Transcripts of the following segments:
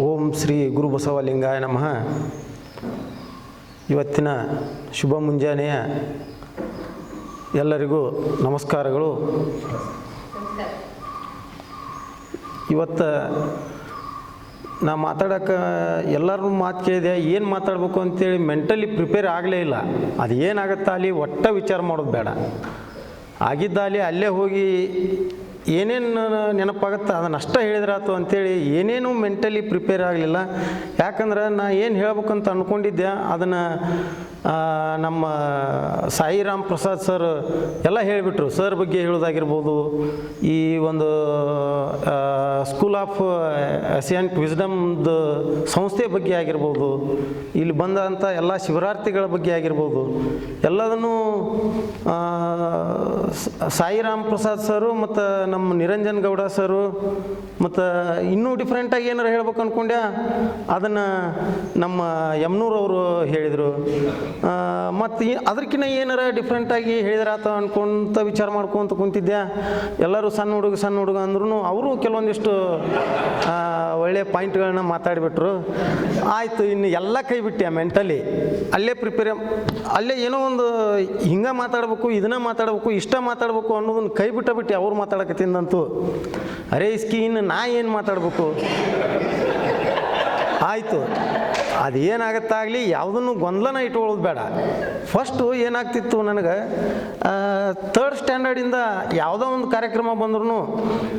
ಓಂ ಶ್ರೀ ಗುರು ಬಸವಲಿಂಗಾಯ ನಮಃ. ಇವತ್ತಿನ ಶುಭ ಮುಂಜಾನೆಯ ಎಲ್ಲರಿಗೂ ನಮಸ್ಕಾರಗಳು. ಇವತ್ತು ನಾ ಮಾತಾಡೋಕೆ ಎಲ್ಲರೂ ಮಾತು ಕೇಳಿದೆ, ಏನು ಮಾತಾಡಬೇಕು ಅಂತೇಳಿ ಮೆಂಟಲಿ ಪ್ರಿಪೇರ್ ಆಗಲೇ ಇಲ್ಲ. ಅದು ಏನಾಗುತ್ತಾ ಅಲ್ಲಿ ಒಟ್ಟ ವಿಚಾರ ಮಾಡೋದು ಬೇಡ. ಆಗಿದ್ದಾಲಿ ಅಲ್ಲೇ ಹೋಗಿ ಏನೇನು ನೆನಪಾಗುತ್ತೆ ಅದನ್ನಷ್ಟೇ ಹೇಳಿದ್ರಾತು ಅಂಥೇಳಿ ಏನೇನು ಮೆಂಟಲಿ ಪ್ರಿಪೇರ್ ಆಗಲಿಲ್ಲ. ಯಾಕಂದ್ರೆ ನಾ ಏನು ಹೇಳ್ಬೇಕಂತ ಅಂದ್ಕೊಂಡಿದ್ದೆ ಅದನ್ನು ನಮ್ಮ ಸಾಯಿರಾಮ್ ಪ್ರಸಾದ್ ಸರ್ ಎಲ್ಲ ಹೇಳಿಬಿಟ್ರು. ಸರ್ ಬಗ್ಗೆ ಹೇಳೋದಾಗಿರ್ಬೋದು, ಈ ಒಂದು ಸ್ಕೂಲ್ ಆಫ್ ಅಸಿಯಂಟ್ ವಿಸ್ಡಮ್ದು ಸಂಸ್ಥೆ ಬಗ್ಗೆ ಆಗಿರ್ಬೋದು, ಇಲ್ಲಿ ಬಂದಂಥ ಎಲ್ಲ ಶಿವರಾರ್ಥಿಗಳ ಬಗ್ಗೆ ಆಗಿರ್ಬೋದು, ಎಲ್ಲದನ್ನು ಸಾಯಿರಾಮ್ ಪ್ರಸಾದ್ ಸರು ಮತ್ತು ನಮ್ಮ ನಿರಂಜನ್ ಗೌಡ ಸರು ಮತ್ತು ಇನ್ನೂ ಡಿಫ್ರೆಂಟಾಗಿ ಏನಾರು ಹೇಳ್ಬೇಕು ಅಂದ್ಕೊಂಡೆ ಅದನ್ನು ನಮ್ಮ ಯಮ್ನೂರವರು ಹೇಳಿದರು. ಮತ್ತು ಅದಕ್ಕಿಂತ ಏನಾರ ಡಿಫ್ರೆಂಟಾಗಿ ಹೇಳಿದ್ರಾತ ಅಂದ್ಕೊಂತ ವಿಚಾರ ಮಾಡ್ಕೊತ ಕುಂತಿದ್ದೆ. ಎಲ್ಲರೂ ಸಣ್ಣ ಹುಡುಗ ಅಂದ್ರೂ ಅವರು ಕೆಲವೊಂದಿಷ್ಟು ಒಳ್ಳೆಯ ಪಾಯಿಂಟ್ಗಳನ್ನ ಮಾತಾಡಿಬಿಟ್ರು. ಆಯಿತು, ಇನ್ನು ಎಲ್ಲ ಕೈ ಬಿಟ್ಟೆ ಮೆಂಟಲಿ. ಅಲ್ಲೇ ಪ್ರಿಪೇರ್, ಅಲ್ಲೇ ಏನೋ ಒಂದು ಹಿಂಗೆ ಮಾತಾಡಬೇಕು, ಇದನ್ನ ಮಾತಾಡಬೇಕು, ಇಷ್ಟ ಮಾತಾಡಬೇಕು ಅನ್ನೋದನ್ನು ಕೈ ಬಿಟ್ಟೆ. ಅವ್ರು ಮಾತಾಡಕತ್ತಿಂದಂತೂ ಅರೇ ಇಸ್ಕಿ ಇನ್ನು ನಾ ಏನು ಮಾತಾಡಬೇಕು. ಆಯಿತು, ಅದು ಏನಾಗತ್ತಾಗಲಿ, ಯಾವುದನ್ನು ಗೊಂದಲನ ಇಟ್ಕೊಳ್ಳೋದು ಬೇಡ. ಫಸ್ಟು ಏನಾಗ್ತಿತ್ತು ನನಗೆ, ಥರ್ಡ್ ಸ್ಟ್ಯಾಂಡರ್ಡಿಂದ ಯಾವುದೋ ಒಂದು ಕಾರ್ಯಕ್ರಮ ಬಂದ್ರೂ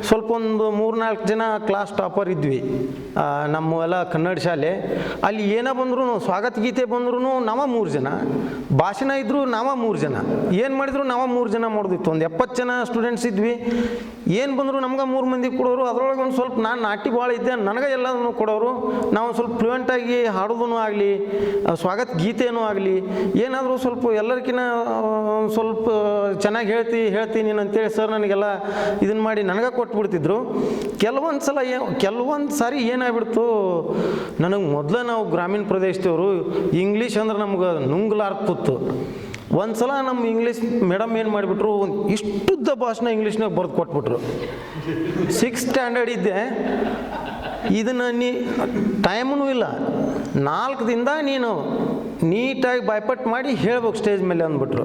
ಸ್ವಲ್ಪ ಒಂದು 3-4 ಜನ ಕ್ಲಾಸ್ ಟಾಪರ್ ಇದ್ವಿ ನಮ್ಮೆಲ್ಲ ಕನ್ನಡ ಶಾಲೆ. ಅಲ್ಲಿ ಏನೋ ಬಂದ್ರೂ, ಸ್ವಾಗತ ಗೀತೆ ಬಂದ್ರೂ ನಾವ 3 ಜನ, ಭಾಷಣ ಇದ್ದರೂ ನಾವ 3 ಜನ, ಏನು ಮಾಡಿದ್ರು ನಾವ 3 ಜನ ಮಾಡೋದಿತ್ತು. ಒಂದು 70 ಜನ ಸ್ಟೂಡೆಂಟ್ಸ್ ಇದ್ವಿ. ಏನು ಬಂದರೂ ನಮ್ಗೆ 3 ಮಂದಿ ಕೊಡೋರು. ಅದರೊಳಗೆ ಒಂದು ಸ್ವಲ್ಪ ನಾನು ನಾಟಿ ಭಾಳ ಇದ್ದೆ, ನನಗೆ ಎಲ್ಲದನ್ನು ಕೊಡೋರು. ನಾವು ಸ್ವಲ್ಪ ಫ್ಲೂಯೆಂಟಾಗಿ ಹಾಡೋದೂ ಆಗಲಿ, ಸ್ವಾಗತ ಗೀತೆಯೂ ಆಗಲಿ, ಏನಾದರೂ ಸ್ವಲ್ಪ ಎಲ್ಲರಿಗಿನ್ನ ಸ್ವಲ್ಪ ಚೆನ್ನಾಗಿ ಹೇಳ್ತೀನಿ ನೀನು ಅಂತೇಳಿ ಸರ್ ನನಗೆಲ್ಲ ಇದನ್ನು ಮಾಡಿ ನನಗೆ ಕೊಟ್ಬಿಡ್ತಿದ್ರು. ಕೆಲವೊಂದು ಸಾರಿ ಏನಾಗ್ಬಿಡ್ತು ನನಗೆ, ಮೊದಲು ನಾವು ಗ್ರಾಮೀಣ ಪ್ರದೇಶದವರು ಇಂಗ್ಲೀಷ್ ಅಂದ್ರೆ ನಮ್ಗೆ ನುಂಗ್ಲಾರ್ತಿತ್ತು. ಒಂದು ಸಲ ನಮ್ಮ ಇಂಗ್ಲೀಷ್ ಮೇಡಮ್ ಏನು ಮಾಡಿಬಿಟ್ರು, ಇಷ್ಟುದ್ದ ಭಾಷಣ ಇಂಗ್ಲೀಷ್ನಾಗ ಬರೆದು ಕೊಟ್ಬಿಟ್ರು. 6th ಸ್ಟ್ಯಾಂಡರ್ಡ್ ಇದ್ದೆ. ಇದನ್ನು ಟೈಮೂ ಇಲ್ಲ, 4 ದಿನದ ನೀನು ನೀಟಾಗಿ ಬಾಯ್ಪಟ್ ಮಾಡಿ ಹೇಳ್ಬೇಕು ಸ್ಟೇಜ್ ಮೇಲೆ ಅಂದ್ಬಿಟ್ರು.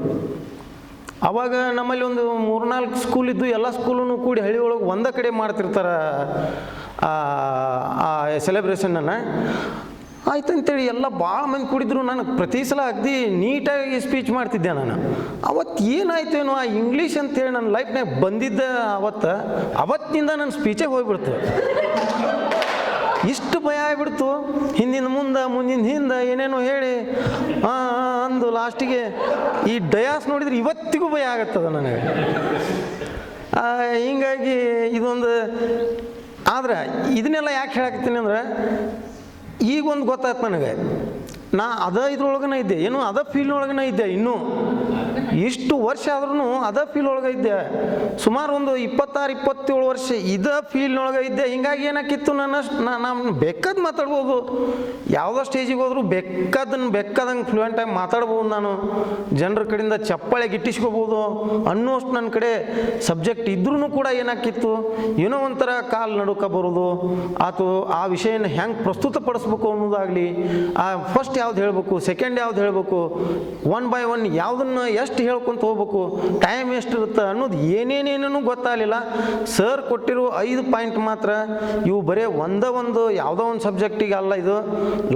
ಆವಾಗ ನಮ್ಮಲ್ಲಿ ಒಂದು 3-4 ಸ್ಕೂಲ್ ಇದ್ದು, ಎಲ್ಲ ಸ್ಕೂಲೂ ಕೂಡಿ ಹಳ್ಳಿ ಒಳಗೆ ಒಂದೇ ಕಡೆ ಮಾಡ್ತಿರ್ತಾರೆ ಆ ಸೆಲೆಬ್ರೇಷನನ್ನು. ಆಯ್ತು ಅಂತೇಳಿ ಎಲ್ಲ ಭಾಳ ಮಂದಿ ಕೂಡಿದ್ರು. ನಾನು ಪ್ರತಿ ಸಲ ಅಗದಿ ನೀಟಾಗಿ ಸ್ಪೀಚ್ ಮಾಡ್ತಿದ್ದೆ. ನಾನು ಅವತ್ತು ಏನಾಯ್ತು ಏನೋ, ಆ ಇಂಗ್ಲೀಷ್ ಅಂತೇಳಿ ನನ್ನ ಲೈಫ್ನಾಗ ಬಂದಿದ್ದ ಅವತ್ತಿನಿಂದ ನನ್ನ ಸ್ಪೀಚೇ ಹೋಗ್ಬಿಡ್ತು. ಇಷ್ಟು ಭಯ ಆಗಿಬಿಡ್ತು. ಹಿಂದಿನ ಮುಂದೆ ಏನೇನೋ ಹೇಳಿ ಅಂದು ಲಾಸ್ಟಿಗೆ ಈ ಡಯಾಸ್ ನೋಡಿದ್ರೆ ಇವತ್ತಿಗೂ ಭಯ ಆಗತ್ತದ ನನಗೆ. ಹಿಂಗಾಗಿ ಇದೊಂದು, ಆದ್ರೆ ಇದನ್ನೆಲ್ಲ ಯಾಕೆ ಹೇಳಕತ್ತೀನಿ ಅಂದ್ರೆ, ಈಗೊಂದು ಗೊತ್ತಾಯ್ತು ನನಗೆ, ನಾ ಇದ್ರೊಳಗನ ಇದ್ದೆ, ಏನು ಫೀಲ್ಡ್ನೊಳಗನ ಇದ್ದೆ. ಇನ್ನೂ ಇಷ್ಟು ವರ್ಷ ಆದ್ರೂ ಫೀಲ್ಡ್ ಒಳಗೆ ಇದ್ದೆ. ಸುಮಾರು ಒಂದು 26-27 ವರ್ಷ ಫೀಲ್ಡ್ನೊಳಗೆ ಇದ್ದೆ. ಹಿಂಗಾಗಿ ಏನಾಕಿತ್ತು, ನಾನು ಬೇಕಾದ ಮಾತಾಡ್ಬೋದು, ಯಾವುದೋ ಸ್ಟೇಜಿಗೆ ಹೋದ್ರು ಬೇಕಾದಂಗೆ ಫ್ಲೂಯೆಂಟಾಗಿ ಮಾತಾಡ್ಬೋದು. ನಾನು ಜನರ ಕಡೆಯಿಂದ ಚಪ್ಪಾಳೆ ಗಿಟ್ಟಿಸ್ಕೋಬೋದು ಅನ್ನೋಷ್ಟು ನನ್ನ ಕಡೆ ಸಬ್ಜೆಕ್ಟ್ ಇದ್ರೂ ಕೂಡ ಏನಾಕಿತ್ತು, ಏನೋ ಒಂಥರ ಕಾಲು ನಡುಕ ಬರೋದು ಆತು. ಆ ವಿಷಯನ ಹೆಂಗೆ ಪ್ರಸ್ತುತಪಡಿಸ್ಬೇಕು ಅನ್ನೋದಾಗಲಿ, ಫಸ್ಟ್ ಯಾವ್ದು ಹೇಳಬೇಕು, ಸೆಕೆಂಡ್ ಯಾವ್ದು ಹೇಳಬೇಕು, 1 by 1 ಯಾವುದನ್ನು ಎಷ್ಟು ಹೇಳ್ಕೊಂತ ಹೋಗ್ಬೇಕು, ಟೈಮ್ ಎಷ್ಟಿರುತ್ತೆ ಅನ್ನೋದು ಏನೇನೇನೂ ಗೊತ್ತಾಗಲಿಲ್ಲ. ಸರ್ ಕೊಟ್ಟಿರೋ 5 ಪಾಯಿಂಟ್ ಮಾತ್ರ, ಇವು ಬರೀ ಒಂದು ಯಾವುದೋ ಒಂದು ಸಬ್ಜೆಕ್ಟಿಗೆ ಅಲ್ಲ, ಇದು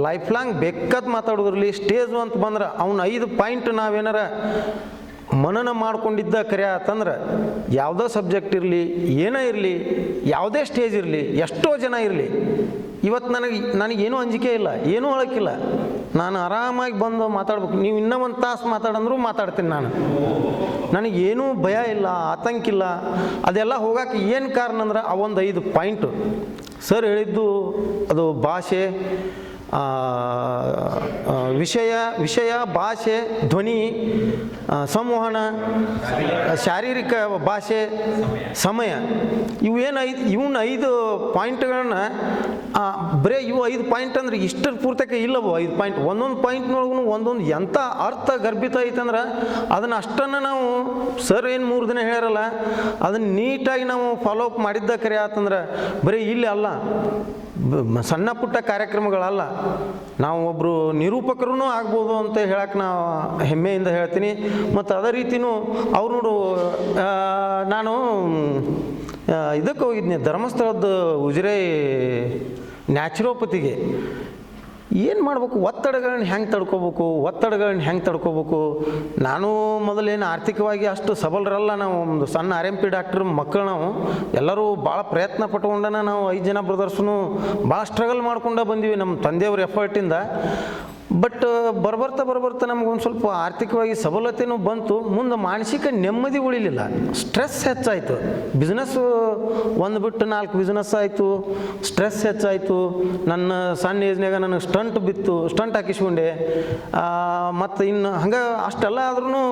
ಲೈಫ್ ಲಾಂಗ್ ಬೇಕಾದ ಮಾತಾಡೋದ್ರಲ್ಲಿ ಸ್ಟೇಜು ಅಂತ ಬಂದ್ರೆ ಅವ್ನು 5 ಪಾಯಿಂಟ್ ನಾವೇನಾರ ಮನನ ಮಾಡ್ಕೊಂಡಿದ್ದ ಕರೆ ಆತಂದ್ರೆ, ಯಾವುದೋ ಸಬ್ಜೆಕ್ಟ್ ಇರಲಿ, ಏನೇ ಇರಲಿ, ಯಾವುದೇ ಸ್ಟೇಜ್ ಇರಲಿ, ಎಷ್ಟೋ ಜನ ಇರಲಿ, ಇವತ್ತು ನನಗೇನೂ ಅಂಜಿಕೆ ಇಲ್ಲ, ಏನೂ ಹೇಳೋಕ್ಕಿಲ್ಲ. ನಾನು ಆರಾಮಾಗಿ ಬಂದು ಮಾತಾಡ್ಬೇಕು. ನೀವು ಇನ್ನೂ 1 ತಾಸು ಮಾತಾಡಂದ್ರೂ ಮಾತಾಡ್ತೀನಿ. ನನಗೇನೂ ಭಯ ಇಲ್ಲ, ಆತಂಕ ಇಲ್ಲ. ಅದೆಲ್ಲ ಹೋಗೋಕೆ ಏನು ಕಾರಣ ಅಂದ್ರೆ ಆ ಒಂದು 5 ಪಾಯಿಂಟು ಸರ್ ಹೇಳಿದ್ದು. ಅದು ಭಾಷೆ, ವಿಷಯ, ಭಾಷೆ, ಧ್ವನಿ, ಸಂವಹನ, ಶಾರೀರಿಕ ಭಾಷೆ, ಸಮಯ, ಇವನ್ನ 5 ಪಾಯಿಂಟ್ಗಳನ್ನ ಬರೀ ಇವು 5 ಪಾಯಿಂಟ್ ಅಂದ್ರೆ ಇಷ್ಟರ ಪೂರ್ತಕ ಇಲ್ಲವೋ 5 ಪಾಯಿಂಟ್. ಒಂದೊಂದು ಪಾಯಿಂಟ್ನೊಳಗೂ ಒಂದೊಂದು ಎಂಥ ಅರ್ಥ ಗರ್ಭಿತ ಐತಂದ್ರೆ ಅದನ್ನು ಅಷ್ಟನ್ನು ನಾವು ಸರ್ ಏನು 3 ದಿನ ಹೇಳ್ಯಾರಲ್ಲ ಅದನ್ನು ನೀಟಾಗಿ ನಾವು ಫಾಲೋ ಅಪ್ ಮಾಡಿದ್ದ ಕರೆ ಆತಂದ್ರೆ ಬರೀ ಇಲ್ಲಿ ಅಲ್ಲ, ಸಣ್ಣ ಪುಟ್ಟ ಕಾರ್ಯಕ್ರಮಗಳಲ್ಲ, ನಾವು ಒಬ್ಬರು ನಿರೂಪಕರೂ ಆಗ್ಬೋದು ಅಂತ ಹೇಳಕ್ಕೆ ನಾವು ಹೆಮ್ಮೆಯಿಂದ ಹೇಳ್ತೀನಿ. ಮತ್ತು ಅದೇ ರೀತಿಯೂ ಅವ್ರು ನೋಡು, ನಾನು ಇದಕ್ಕೆ ಹೋಗಿದ್ನಿ, ಧರ್ಮಸ್ಥಳದ ಉಜಿರೆ ನ್ಯಾಚುರೋಪತಿಗೆ. ಏನು ಮಾಡ್ಬೇಕು, ಒತ್ತಡಗಳನ್ನ ಹೆಂಗೆ ತಡ್ಕೋಬೇಕು. ನಾನು ಮೊದಲೇನು ಆರ್ಥಿಕವಾಗಿ ಅಷ್ಟು ಸಬಲರಲ್ಲ, ನಾವು ಒಂದು ಸಣ್ಣ RMP ಡಾಕ್ಟ್ರ್ ಮಕ್ಕಳು, ನಾವು ಎಲ್ಲರೂ ಭಾಳ ಪ್ರಯತ್ನ ಪಟ್ಕೊಂಡನ ನಾವು 5 ಜನ ಬ್ರದರ್ಸ್ನು ಭಾಳ ಸ್ಟ್ರಗಲ್ ಮಾಡ್ಕೊಂಡ ಬಂದೀವಿ ನಮ್ಮ ತಂದೆಯವ್ರ ಎಫರ್ಟಿಂದ. ಬಟ್ ಬರ್ಬರ್ತಾ ನಮಗೊಂದು ಸ್ವಲ್ಪ ಆರ್ಥಿಕವಾಗಿ ಸಬಲತೆಯೂ ಬಂತು. ಮುಂದೆ ಮಾನಸಿಕ ನೆಮ್ಮದಿ ಉಳಿಲಿಲ್ಲ, ಸ್ಟ್ರೆಸ್ ಹೆಚ್ಚಾಯಿತು. ಬಿಸ್ನೆಸ್ಸು ಒಂದು ಬಿಟ್ಟು 4 ಬಿಸ್ನೆಸ್ ಆಯಿತು, ಸ್ಟ್ರೆಸ್ ಹೆಚ್ಚಾಯಿತು. ನನ್ನ ಸಣ್ಣ ಏಜ್ನಾಗ ನನಗೆ ಸ್ಟಂಟ್ ಹಾಕಿಸ್ಕೊಂಡೆ. ಮತ್ತು ಇನ್ನು ಹಂಗೆ ಅಷ್ಟೆಲ್ಲ ಆದ್ರೂ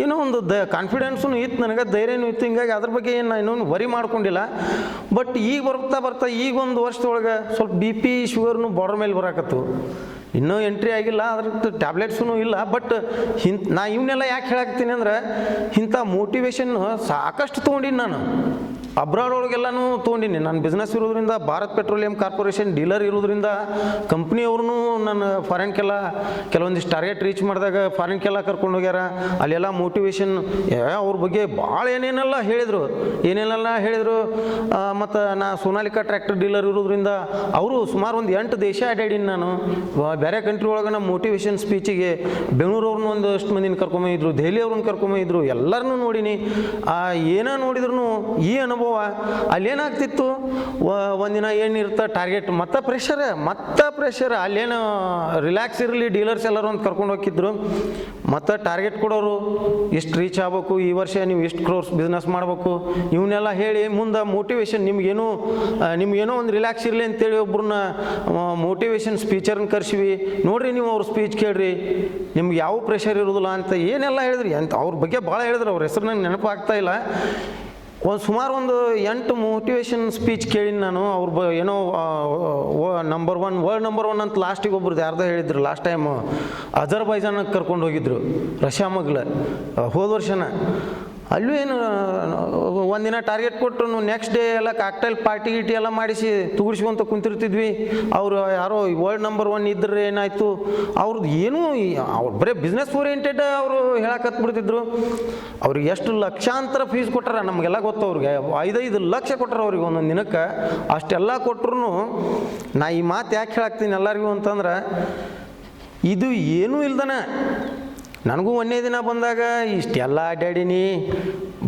ಏನೋ ಒಂದು ಕಾನ್ಫಿಡೆನ್ಸೂ ಇತ್ತು ನನಗೆ, ಧೈರ್ಯನೂ ಇತ್ತು. ಹಿಂಗಾಗಿ ಅದ್ರ ಬಗ್ಗೆ ಏನು ನಾನು ಇನ್ನೊಂದು ವರಿ ಮಾಡ್ಕೊಂಡಿಲ್ಲ. ಬಟ್ ಈಗ ಬರ್ತಾ ಈಗ ಒಂದು ವರ್ಷದೊಳಗೆ ಸ್ವಲ್ಪ BP ಶುಗರ್ನು ಬಾರ್ಡರ್ ಮೇಲೆ ಬರಾಕತ್ತು. ಇನ್ನೂ ಎಂಟ್ರಿ ಆಗಿಲ್ಲ, ಅದ್ರದ್ದು ಟ್ಯಾಬ್ಲೆಟ್ಸೂ ಇಲ್ಲ. ಬಟ್ ನಾ ಇವನ್ನೆಲ್ಲ ಯಾಕೆ ಹೇಳಾಕ್ತೀನಿ ಅಂದ್ರೆ, ಇಂಥ ಮೋಟಿವೇಶನ್ ಸಾಕಷ್ಟು ತೊಗೊಂಡಿನಿ ನಾನು. ಅಬ್ರಾಡ್ ಒಳಗೆಲ್ಲನೂ ತೊಗೊಂಡಿನಿ. ನಾನು ಬಿಸ್ನೆಸ್ ಇರೋದ್ರಿಂದ, ಭಾರತ್ ಪೆಟ್ರೋಲಿಯಂ ಕಾರ್ಪೊರೇಷನ್ ಡೀಲರ್ ಇರೋದ್ರಿಂದ, ಕಂಪ್ನಿಯವ್ರೂ ನನ್ನ ಫಾರಿನ್ಗೆಲ್ಲ ಕೆಲವೊಂದಿಷ್ಟು ಟಾರ್ಗೆಟ್ ರೀಚ್ ಮಾಡಿದಾಗ ಫಾರಿನ್ಗೆಲ್ಲ ಕರ್ಕೊಂಡು ಹೋಗ್ಯಾರ. ಅಲ್ಲೆಲ್ಲ ಮೋಟಿವೇಶನ್ ಅವ್ರ ಬಗ್ಗೆ ಭಾಳ ಏನೇನೆಲ್ಲ ಹೇಳಿದರು. ಮತ್ತು ನಾ ಸೋನಾಲಿಕಾ ಟ್ರ್ಯಾಕ್ಟರ್ ಡೀಲರ್ ಇರೋದ್ರಿಂದ ಅವರು ಸುಮಾರು ಒಂದು 8 ದೇಶ ಅಡ್ಡಾಡೀನಿ ನಾನು. ಬೇರೆ ಕಂಟ್ರಿ ಒಳಗೆ ನಮ್ಮ ಮೋಟಿವೇಶನ್ ಸ್ಪೀಚಿಗೆ ಬೆಂಗಳೂರವ್ರನ್ನ ಒಂದಷ್ಟು ಮಂದಿನ ಕರ್ಕೊಂಬಂದಿದ್ರು, ದೆಹಲಿ ಅವ್ರನ್ನ ಕರ್ಕೊಂಬಂದಿದ್ರು, ಎಲ್ಲರನ್ನೂ ನೋಡೀನಿ. ಏನೋ ನೋಡಿದ್ರು ಈ ಅನುಭವ ಅಲ್ಲೇನಾಗ್ತಿತ್ತು, ಒಂದಿನ ಏನಿರುತ್ತೆ ಟಾರ್ಗೆಟ್, ಮತ್ತೆ ಪ್ರೆಷರ್. ಅಲ್ಲೇನು ರಿಲ್ಯಾಕ್ಸ್ ಇರಲಿ, ಡೀಲರ್ಸ್ ಎಲ್ಲರೂ ಅಂತ ಕರ್ಕೊಂಡು ಹೋಗಿದ್ರು. ಮತ್ತು ಟಾರ್ಗೆಟ್ ಕೊಡೋರು, ಇಷ್ಟು ರೀಚ್ ಆಗಬೇಕು, ಈ ವರ್ಷ ನೀವು ಇಷ್ಟು ಕ್ರೋರ್ಸ್ ಬಿಸ್ನೆಸ್ ಮಾಡಬೇಕು, ಇವನ್ನೆಲ್ಲ ಹೇಳಿ ಮುಂದೆ ಮೋಟಿವೇಶನ್ ನಿಮ್ಗೇನೋ ಒಂದು ರಿಲ್ಯಾಕ್ಸ್ ಇರಲಿ ಅಂತೇಳಿ ಒಬ್ರನ್ನ ಮೋಟಿವೇಶನ್ ಸ್ಪೀಚರ್ನ ಕರ್ಸಿವಿ. ನೋಡ್ರಿ ನೀವು ಅವ್ರ ಸ್ಪೀಚ್ ಕೇಳ್ರಿ, ನಿಮ್ಗೆ ಯಾವ ಪ್ರೆಷರ್ ಇರೋದಿಲ್ಲ ಅಂತ ಏನೆಲ್ಲ ಹೇಳಿದ್ರಿ ಅಂತ. ಅವ್ರ ಬಗ್ಗೆ ಭಾಳ ಹೇಳಿದ್ರು, ಅವ್ರ ಹೆಸರು ನಂಗೆ ನೆನಪಾಗ್ತಾ ಇಲ್ಲ. ಸುಮಾರು ಒಂದು 8 ಮೋಟಿವೇಶನ್ ಸ್ಪೀಚ್ ಕೇಳೀನಿ ನಾನು. ಅವ್ರ ಏನೋ ವರ್ಲ್ಡ್ ನಂಬರ್ 1 ಅಂತ ಲಾಸ್ಟಿಗೆ ಒಬ್ರದ್ದು ಯಾರ್ದೋ ಹೇಳಿದ್ರು. ಲಾಸ್ಟ್ ಟೈಮ್ ಅಜರ್ಬೈಜಾನಕ್ಕೆ ಕರ್ಕೊಂಡು ಹೋಗಿದ್ರು, ರಷ್ಯಾ ಮಗ್ಲ, ಹೋದ ವರ್ಷನ. ಅಲ್ಲೂ ಏನು ಒಂದಿನ ಟಾರ್ಗೆಟ್ ಕೊಟ್ಟರು, ನೆಕ್ಸ್ಟ್ ಡೇ ಎಲ್ಲ ಕಾಕ್ಟೈಲ್ ಪಾರ್ಟಿ ಎಲ್ಲ ಮಾಡಿಸಿ ತುಗುಡ್ಸ್ಕೊಂತ ಕುಂತಿರ್ತಿದ್ವಿ. ಅವರು ಯಾರೋ ವರ್ಲ್ಡ್ ನಂಬರ್ 1 ಇದ್ರೆ ಏನಾಯಿತು, ಅವ್ರದ್ದು ಏನೂ ಅವ್ರು ಬರೀ ಬಿಸ್ನೆಸ್ ಓರಿಯೆಂಟೆಡ್ ಅವರು ಹೇಳಕತ್ಬಿಡ್ತಿದ್ರು. ಅವ್ರಿಗೆ ಎಷ್ಟು ಲಕ್ಷಾಂತರ ಫೀಸ್ ಕೊಟ್ಟಾರ ನಮಗೆಲ್ಲ ಗೊತ್ತು. ಅವ್ರಿಗೆ 5 ಲಕ್ಷ ಕೊಟ್ಟಾರ ಅವ್ರಿಗೆ ಒಂದೊಂದು ದಿನಕ್ಕೆ. ಅಷ್ಟೆಲ್ಲ ಕೊಟ್ಟರು ನಾ ಈ ಮಾತು ಯಾಕೆ ಹೇಳಾಕ್ತೀನಿ ಎಲ್ಲರಿಗೂ ಅಂತಂದ್ರೆ, ಇದು ಏನೂ ಇಲ್ದನ ನನಗೂ 1ನೇ ದಿನ ಬಂದಾಗ ಇಷ್ಟೆಲ್ಲ ಅಡ್ಡಾಡೀನಿ.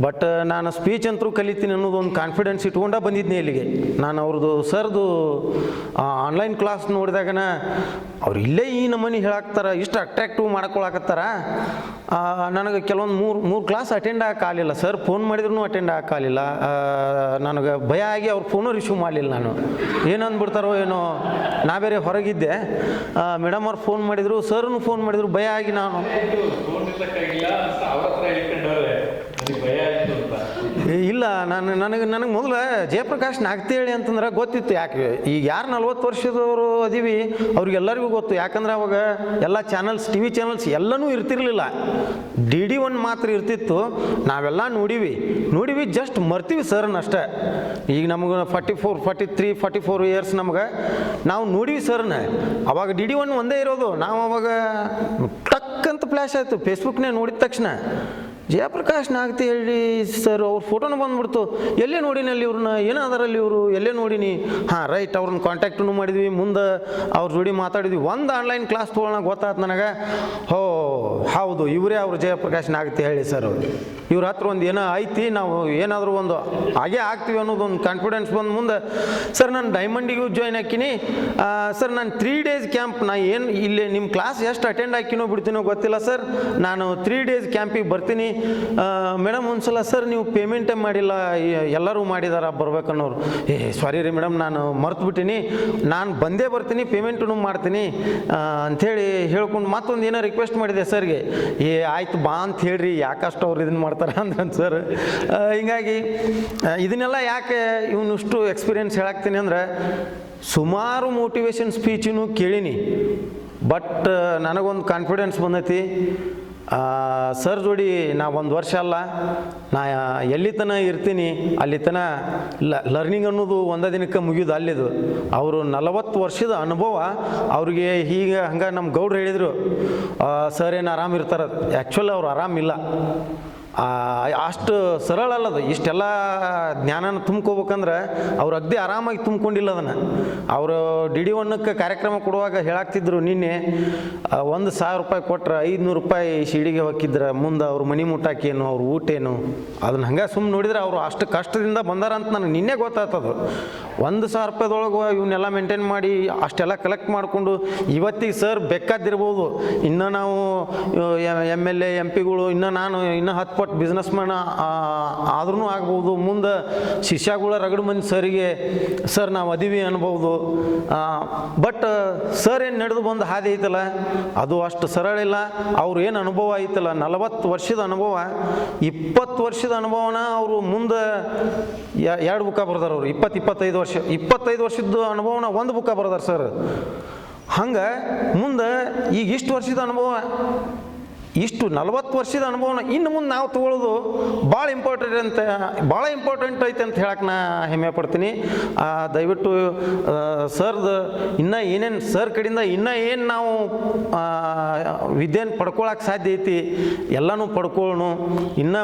ಬಟ್ ನಾನು ಸ್ಪೀಚ್ ಅಂತೂ ಕಲಿತೀನಿ ಅನ್ನೋದೊಂದು ಕಾನ್ಫಿಡೆನ್ಸ್ ಇಟ್ಕೊಂಡ ಬಂದಿದ್ನಿ ಇಲ್ಲಿಗೆ. ನಾನು ಅವ್ರದ್ದು ಸರ್ದು ಆನ್ಲೈನ್ ಕ್ಲಾಸ್ ನೋಡಿದಾಗನ ಅವ್ರು ಇಲ್ಲೇ ಈ ನಮೂನಿ ಹೇಳಾಕ್ತಾರ, ಇಷ್ಟು ಅಟ್ರಾಕ್ಟಿವ್ ಮಾಡ್ಕೊಳಕತ್ತಾರ. ನನಗೆ ಕೆಲವೊಂದು ಮೂರು ಕ್ಲಾಸ್ ಅಟೆಂಡ್ ಆಗಲಿಲ್ಲ. ಸರ್ ಫೋನ್ ಮಾಡಿದ್ರು ಅಟೆಂಡ್ ಆಗಲಿಲ್ಲ. ನನಗೆ ಭಯ ಆಗಿ ಅವ್ರು ಫೋನು ರಿಸೀವ್ ಮಾಡಲಿಲ್ಲ. ನಾನು ಏನಂದ್ಬಿಡ್ತಾರೋ ಏನೋ, ನಾ ಬೇರೆ ಹೊರಗಿದ್ದೆ. ಮೇಡಮ್ ಅವ್ರು ಫೋನ್ ಮಾಡಿದರು, ಸರ್ನು ಫೋನ್ ಮಾಡಿದರು. ಭಯ ಆಗಿ ನಾನು ಇಲ್ಲ, ನನಗೆ ಮೊದಲು ಜಯಪ್ರಕಾಶ್ ನಾಗ್ತೇಳಿ ಅಂತಂದ್ರೆ ಗೊತ್ತಿತ್ತು. ಯಾಕೆ ಈಗ ಯಾರು 40 ವರ್ಷದವರು ಅದೀವಿ ಅವ್ರಿಗೆಲ್ಲರಿಗೂ ಗೊತ್ತು. ಯಾಕಂದ್ರೆ ಅವಾಗ ಎಲ್ಲ ಚಾನಲ್ಸ್, TV ಚಾನಲ್ಸ್ ಎಲ್ಲನೂ ಇರ್ತಿರ್ಲಿಲ್ಲ. DD1 ಮಾತ್ರ ಇರ್ತಿತ್ತು. ನಾವೆಲ್ಲ ನೋಡಿವಿ ಜಸ್ಟ್ ಮರ್ತೀವಿ ಸರ್ನ ಅಷ್ಟೇ. ಈಗ ನಮ್ಗೆ 44 ಇಯರ್ಸ್ ನಮ್ಗೆ, ನಾವು ನೋಡಿವಿ ಸರ್ನ. ಅವಾಗ DD1 ಒಂದೇ ಇರೋದು. ನಾವು ಅವಾಗ ಟಕ್ ಅಂತ ಫ್ಲ್ಯಾಶ್ ಆಯಿತು ಫೇಸ್ಬುಕ್ನೇ ನೋಡಿದ ತಕ್ಷಣ. ಜಯಪ್ರಕಾಶ್ ನಾಗ್ತಿ ಹೇಳಿ ಸರ್, ಅವ್ರ ಫೋಟೋನು ಬಂದ್ಬಿಡ್ತು. ಎಲ್ಲೇ ನೋಡಿನಲ್ಲಿ ಇವ್ರನ್ನ, ಏನಾದರಲ್ಲಿ ಇವರು, ಎಲ್ಲೇ ನೋಡಿನಿ. ಹಾಂ ರೈಟ್, ಅವ್ರನ್ನ ಕಾಂಟ್ಯಾಕ್ಟೂ ಮಾಡಿದ್ವಿ. ಮುಂದೆ ಅವ್ರ ಜೋಡಿ ಮಾತಾಡಿದ್ವಿ. ಒಂದು ಆನ್ಲೈನ್ ಕ್ಲಾಸ್ ತೊಗೊಳಕ್ಕೆ ಗೊತ್ತಾಯ್ತು ನನಗೆ. ಹೌದು ಇವರೇ ಅವರು ಜಯಪ್ರಕಾಶ್ ನಾಗ್ತಿ ಹೇಳಿ ಸರ್. ಇವ್ರ ಹತ್ರ ಒಂದು ಏನೋ ಐತಿ, ನಾವು ಏನಾದರೂ ಒಂದು ಹಾಗೆ ಆಗ್ತೀವಿ ಅನ್ನೋದೊಂದು ಕಾನ್ಫಿಡೆನ್ಸ್ ಬಂದು ಮುಂದೆ ಸರ್ ನಾನು ಡೈಮಂಡಿಗೂ ಜಾಯ್ನ್ ಹಾಕಿನಿ ಸರ್. ನಾನು 3 ಡೇಸ್ ಕ್ಯಾಂಪ್, ನಾ ಏನು ಇಲ್ಲಿ ನಿಮ್ಮ ಕ್ಲಾಸ್ ಎಷ್ಟು ಅಟೆಂಡ್ ಹಾಕಿನೋ ಬಿಡ್ತೀನೋ ಗೊತ್ತಿಲ್ಲ ಸರ್, ನಾನು 3 ಡೇಸ್ ಕ್ಯಾಂಪಿಗೆ ಬರ್ತೀನಿ ಮೇಡಮ್. ಒಂದ್ಸಲ ಸರ್ ನೀವು ಪೇಮೆಂಟೇ ಮಾಡಿಲ್ಲ, ಎಲ್ಲರೂ ಮಾಡಿದಾರ ಬರ್ಬೇಕನ್ನೋರು. ಸಾರಿ ರೀ ಮೇಡಮ್, ನಾನು ಮರ್ತು ಬಿಟ್ಟಿನಿ, ನಾನು ಬಂದೇ ಬರ್ತೀನಿ, ಪೇಮೆಂಟೂ ಮಾಡ್ತೀನಿ ಅಂಥೇಳಿ ಹೇಳ್ಕೊಂಡು ಮತ್ತೊಂದು ಏನೋ ರಿಕ್ವೆಸ್ಟ್ ಮಾಡಿದೆ ಸರ್ಗೆ. ಆಯ್ತು ಬಾ ಅಂತ ಹೇಳ್ರಿ, ಯಾಕಷ್ಟು ಅವ್ರು ಇದನ್ನು ಮಾಡ್ತಾರೆ ಅಂದ್ರೆ ಸರ್. ಹಿಂಗಾಗಿ ಇದನ್ನೆಲ್ಲ ಯಾಕೆ ಇವನಷ್ಟು ಎಕ್ಸ್ಪೀರಿಯೆನ್ಸ್ ಹೇಳಾಕ್ತೀನಿ ಅಂದ್ರೆ, ಸುಮಾರು ಮೋಟಿವೇಶನ್ ಸ್ಪೀಚಿನೂ ಕೇಳೀನಿ. ಬಟ್ ನನಗೊಂದು ಕಾನ್ಫಿಡೆನ್ಸ್ ಬಂದೈತಿ. ಸರ್ ಜೋಡಿ ನಾ ಒಂದು ವರ್ಷ ಅಲ್ಲ, ನಾ ಎಲ್ಲಿ ತನಕ ಇರ್ತೀನಿ ಅಲ್ಲಿ ತನಕ ಲರ್ನಿಂಗ್ ಅನ್ನೋದು ಒಂದೇ ದಿನಕ್ಕೆ ಮುಗಿಯೋದು ಅಲ್ಲಿದು. ಅವರು 40 ವರ್ಷದ ಅನುಭವ ಅವ್ರಿಗೆ. ಹೀಗೆ ಹಂಗೆ ನಮ್ಮ ಗೌಡ್ರು ಹೇಳಿದರು, ಸರ್ ಏನು ಆರಾಮಿರ್ತಾರೆ. ಆ್ಯಕ್ಚುಲಿ ಅವ್ರು ಆರಾಮಿಲ್ಲ. ಅಷ್ಟು ಸರಳ ಅಲ್ಲದು. ಇಷ್ಟೆಲ್ಲ ಜ್ಞಾನನ ತುಂಬ್ಕೋಬೇಕಂದ್ರೆ ಅವ್ರು ಅಗ್ದಿ ಆರಾಮಾಗಿ ತುಂಬ್ಕೊಂಡಿಲ್ಲ ಅದನ್ನು. ಅವರು DD1ಕ್ಕೆ ಕಾರ್ಯಕ್ರಮ ಕೊಡುವಾಗ ಹೇಳಾಕ್ತಿದ್ರು, ನಿನ್ನೆ 1,000 ರೂಪಾಯಿ ಕೊಟ್ರೆ 500 ರೂಪಾಯಿ ಶಿಡಿಗೆ ಹೊಕ್ಕಿದ್ರೆ ಮುಂದೆ ಅವ್ರ ಮನೆ ಮುಟ್ಟಾಕೇನು, ಅವ್ರ ಊಟ ಏನು, ಅದನ್ನ ಹಂಗೆ ಸುಮ್ಮನೆ ನೋಡಿದ್ರೆ ಅವರು ಅಷ್ಟು ಕಷ್ಟದಿಂದ ಬಂದಾರ ಅಂತ ನನಗೆ ನಿನ್ನೆ ಗೊತ್ತಾಗ್ತದು. 1,000 ರೂಪಾಯಿದೊಳಗೆ ಇವನ್ನೆಲ್ಲ ಮೇಂಟೈನ್ ಮಾಡಿ ಅಷ್ಟೆಲ್ಲ ಕಲೆಕ್ಟ್ ಮಾಡಿಕೊಂಡು ಇವತ್ತಿಗೆ ಸರ್ ಬೇಕಾದಿರ್ಬೋದು. ಇನ್ನು ನಾವು MLA MP ಗಳು, ನಾನು 10 ಪಟ್ಟು ಬಿಸ್ನೆಸ್ ಮ್ಯಾನ್ ಆದ್ರೂ ಆಗ್ಬೋದು. ಮುಂದೆ ಶಿಷ್ಯಗಳ ರಗಡು ಮಂದಿ ಸರಿಗೆ ಸರ್ ನಾವು ಅದೀವಿ ಅನ್ಬೋದು. ಬಟ್ ಸರ್ ಏನು ನಡೆದು ಬಂದು ಹಾದಿ ಐತಲ್ಲ ಅದು ಅಷ್ಟು ಸರಳ ಇಲ್ಲ. ಅವ್ರು ಏನು ಅನುಭವ ಐತಲ್ಲ, 40 ವರ್ಷದ ಅನುಭವ, 20 ವರ್ಷದ ಅನುಭವನ ಅವರು ಮುಂದೆ 2 ಬುಕ್ಕ ಬರ್ದಾರ. ಅವರು 25 ವರ್ಷದ ಅನುಭವನ 1 ಬುಕ್ಕ ಬರ್ದಾರ ಸರ್. ಹಂಗೆ ಮುಂದೆ ಈಗ ಇಷ್ಟು ವರ್ಷದ ಅನುಭವ, ಇಷ್ಟು 40 ವರ್ಷದ ಅನುಭವನ ಇನ್ನು ಮುಂದೆ ನಾವು ತೊಗೊಳ್ಳೋದು ಭಾಳ ಇಂಪಾರ್ಟೆಂಟ್ ಐತೆ ಅಂತ ಹೇಳಕ್ಕೆ ನಾ ಹೆಮ್ಮೆ ಪಡ್ತೀನಿ. ದಯವಿಟ್ಟು ಸರ್ದು ಇನ್ನೂ ಏನೇನು ಸರ್ ಕಡೆಯಿಂದ ಇನ್ನೂ ಏನು ನಾವು ವಿದ್ಯೆನ ಪಡ್ಕೊಳಕ್ಕೆ ಸಾಧ್ಯ ಐತಿ ಎಲ್ಲನೂ ಪಡ್ಕೊಳ್ಳೋಣ. ಇನ್ನು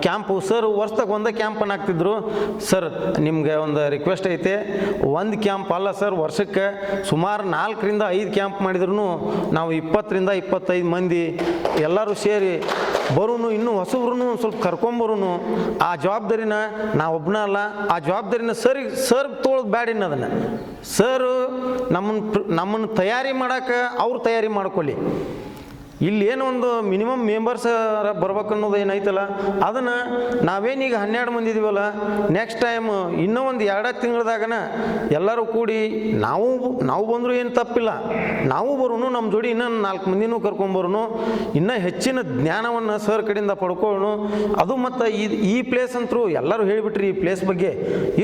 ಕ್ಯಾಂಪು ಸರ್ ವರ್ಷದಾಗ ಒಂದೇ ಕ್ಯಾಂಪನ್ನು ಹಾಕ್ತಿದ್ರು. ಸರ್ ನಿಮಗೆ ಒಂದು ರಿಕ್ವೆಸ್ಟ್ ಐತೆ, ಒಂದು ಕ್ಯಾಂಪ್ ಅಲ್ಲ ಸರ್, ವರ್ಷಕ್ಕೆ ಸುಮಾರು 4 ರಿಂದ 5 ಕ್ಯಾಂಪ್ ಮಾಡಿದ್ರು ನಾವು 20 ರಿಂದ 25 ಮಂದಿ ಎಲ್ಲರೂ ಸೇರಿ ಬರೋನು. ಇನ್ನೂ ಹೊಸಬ್ರು ಸ್ವಲ್ಪ ಕರ್ಕೊಂಬರೋನು. ಆ ಜವಾಬ್ದಾರಿನ ನಾವು ಒಬ್ಬನ ಅಲ್ಲ, ಆ ಜವಾಬ್ದಾರಿನ ಸರ್ ತೊಗೊಳೋದು ಬ್ಯಾಡ. ಇನ್ನು ಅದನ್ನು ಸರ್ ನಮ್ಮನ್ನು ತಯಾರಿ ಮಾಡೋಕೆ ಅವ್ರು ತಯಾರಿ ಮಾಡ್ಕೊಳ್ಳಿ. ಇಲ್ಲಿ ಏನೋ ಒಂದು ಮಿನಿಮಮ್ ಮೆಂಬರ್ಸ್ ಬರ್ಬೇಕು ಅನ್ನೋದು ಏನೈತಲ್ಲ ಅದನ್ನು ನಾವೇನೀಗ 12 ಮಂದಿ ಇದೀವಲ್ಲ, ನೆಕ್ಸ್ಟ್ ಟೈಮ್ ಇನ್ನೂ ಒಂದು 2 ತಿಂಗಳದಾಗನ ಎಲ್ಲರೂ ಕೂಡಿ ನಾವು ಬಂದರೂ ಏನು ತಪ್ಪಿಲ್ಲ, ನಾವು ಬರೋನು, ನಮ್ಮ ಜೋಡಿ ಇನ್ನೂ 4 ಮಂದಿನೂ ಕರ್ಕೊಂಬರೋನು, ಇನ್ನೂ ಹೆಚ್ಚಿನ ಜ್ಞಾನವನ್ನು ಸರ್ ಕಡೆಯಿಂದ ಪಡ್ಕೊಳ್ಳೋಣ. ಅದು ಮತ್ತು ಈ ಪ್ಲೇಸ್ ಅಂತರೂ ಎಲ್ಲರೂ ಹೇಳಿಬಿಟ್ರಿ. ಈ ಪ್ಲೇಸ್ ಬಗ್ಗೆ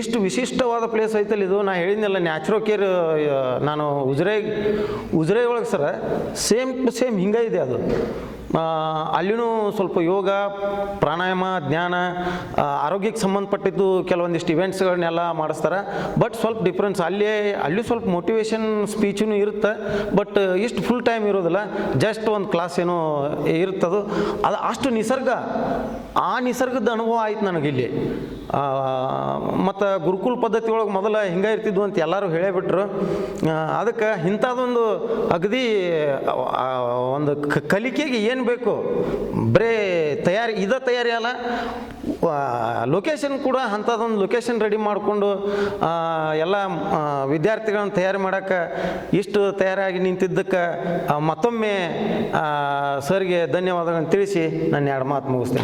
ಇಷ್ಟು ವಿಶಿಷ್ಟವಾದ ಪ್ಲೇಸ್ ಐತಲ್ಲ ಇದು. ನಾ ಹೇಳಿದ್ನಲ್ಲ ನ್ಯಾಚುರೋ ಕೇರ್, ನಾನು ಉಜ್ರೆ ಒಳಗೆ ಸರ ಸೇಮ್ ಟು ಸೇಮ್ ಹಿಂಗೆ ಇದೆ ಅದು. ಅಲ್ಲಿನೂ ಸ್ವಲ್ಪ ಯೋಗ, ಪ್ರಾಣಾಯಾಮ, ಜ್ಞಾನ, ಆರೋಗ್ಯಕ್ಕೆ ಸಂಬಂಧಪಟ್ಟಿದ್ದು ಕೆಲವೊಂದಿಷ್ಟು ಇವೆಂಟ್ಸ್ಗಳನ್ನೆಲ್ಲ ಮಾಡಿಸ್ತಾರೆ. ಬಟ್ ಸ್ವಲ್ಪ ಡಿಫ್ರೆನ್ಸ್ ಅಲ್ಲಿ ಸ್ವಲ್ಪ ಮೋಟಿವೇಶನ್ ಸ್ಪೀಚೂ ಇರುತ್ತೆ. ಬಟ್ ಇಷ್ಟು ಫುಲ್ ಟೈಮ್ ಇರೋದಿಲ್ಲ, ಜಸ್ಟ್ ಒಂದು ಕ್ಲಾಸ್ ಏನೋ ಇರುತ್ತದು. ಅದು ಅಷ್ಟು ನಿಸರ್ಗದ ಅನುಭವ ಆಯ್ತು ನನಗಿಲ್ಲಿ. ಮತ್ತು ಗುರುಕುಲ ಪದ್ಧತಿ ಒಳಗೆ ಮೊದಲು ಹಿಂಗೆ ಇರ್ತಿದ್ವು ಅಂತ ಎಲ್ಲರೂ ಹೇಳೇಬಿಟ್ರು. ಅದಕ್ಕೆ ಇಂಥದ್ದೊಂದು ಅಗದಿ ಒಂದು ಕಲಿಕೆಗೆ ಏನು ಬೇಕು, ಬರೇ ತಯಾರಿ ಅಲ್ಲ, ಲೊಕೇಶನ್ ಕೂಡ ಅಂಥದ್ದೊಂದು ಲೊಕೇಶನ್ ರೆಡಿ ಮಾಡಿಕೊಂಡು ಎಲ್ಲ ವಿದ್ಯಾರ್ಥಿಗಳನ್ನ ತಯಾರಿ ಮಾಡೋಕ್ಕೆ ಇಷ್ಟು ತಯಾರಾಗಿ ನಿಂತಿದ್ದಕ್ಕೆ ಮತ್ತೊಮ್ಮೆ ಸರ್ಗೆ ಧನ್ಯವಾದಗಳನ್ನು ತಿಳಿಸಿ ನನ್ನ 2 ಮಾತು ಮುಗಿಸ್ತೇನೆ.